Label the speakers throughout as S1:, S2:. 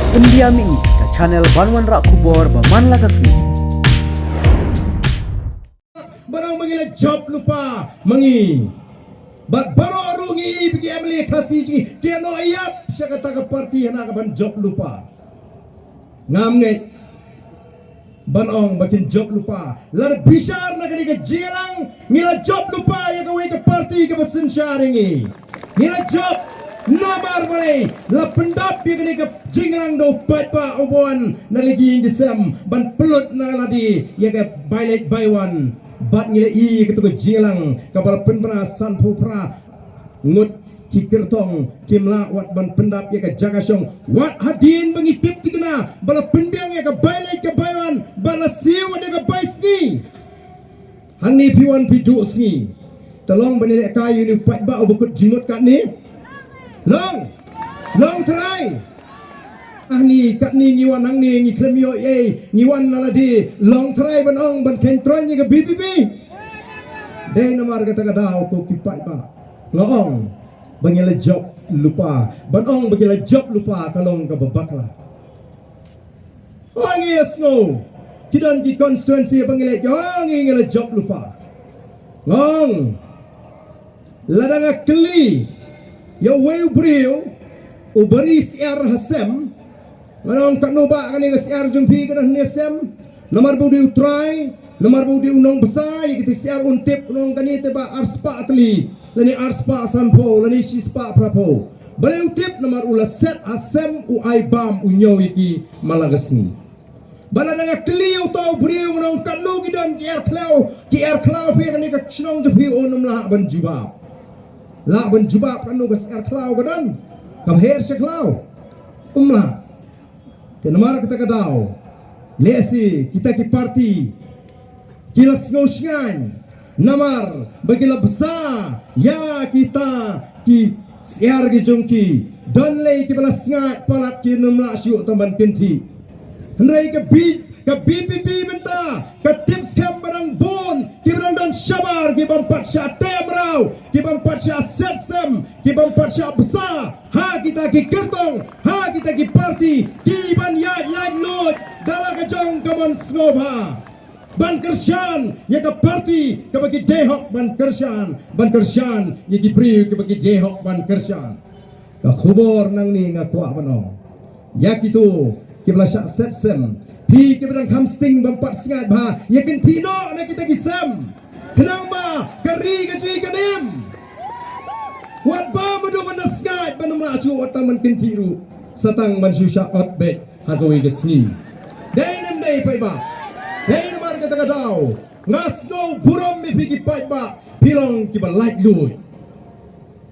S1: Pendiami ke channel Banwan Rak Kubor Baman Lagasmi.
S2: Barang mengira job lupa mengi. Baru arungi pergi ambil kasih ji. Dia no ayap saya kata ke parti yang akan job lupa. Ngamnget. Banong bakin job lupa. Lar bisar nak ke jelang ngila job lupa yang kau ke parti ke pesen syaringi. Ngila job nomor boleh la pendap dia kena ke jinglang do pat pa obuan na lagi desem ban pelut na ladi ya ke bailet baiwan bat ngile i ketu ke jinglang kapal penpra san phupra ngut kikertong kimla wat ban pendap ya ke jagasyong wat hadin mengitip tikna bala penbiang ya ke bailet ke baiwan bala siu ada ke baisni hangni piwan pidu sni tolong benilek kayu ni pat ba obukut jingut kat ni long try ni kat ni ngiwan hang ni ngi kremio ngiwan naladi long try banong ban kontrol ni ke BPP dai namar kata kadau ko kipai ba loong bangila job lupa banong bangila job lupa kalong ka babakla wangi snow kidan di constituency bangila ngila job lupa ngong ladanga kli ya weu brio o bari siar hasem manong tak noba kan ni siar jumpi kan ni sem nomor budi utrai nomor budi unong besar kita siar untip unong kan ni teba arspa atli lani arspa sanpo lani sispa prapo bari utip nomor ula set asem u aibam u nyawiki malagasni bala nga kliu to brio unong kan no gidan kiar klau pe kan ni ka chnong jumpi onum la ban jubab la ban jubab kan nugas klau gadan kabher seklau umla kenamar kita kadau lesi kita ki parti kilas ngosngan namar bagila besar ya kita ki siar ki jongki don lei ki balas ngat palat ki numla syu tamban kinti hendai ke BPP benta ke tim skam barang bon ki barang dan syabar ki bampat sya temrau ki bampat sya setsem ki bampat sya besar ha kita ki kertong ha kita ki parti ki ban ya not dalam kejong kaman snobha ban kersan ya ke parti ke bagi dehok ban kersan ya ki priu ke bagi dehok ban kersan ka khubor nang ni ngakwa banong ya kitu ki belasyak setsem pi ke bedang kamsting bampat sengat bah yakin tino na kita kisam kenang ba kari kacui kanim wat ba madu benda sengat benda melacu otam mungkin tiru satang mansyusya otbet hagoi kesni dainem dai pai ba dainem mar kata kadau ngasno burom mi pigi pai ba pilong ki ba light lui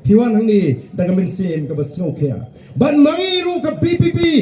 S2: piwan hang ni daga mensim ke basno kya ban mangiru ke BPP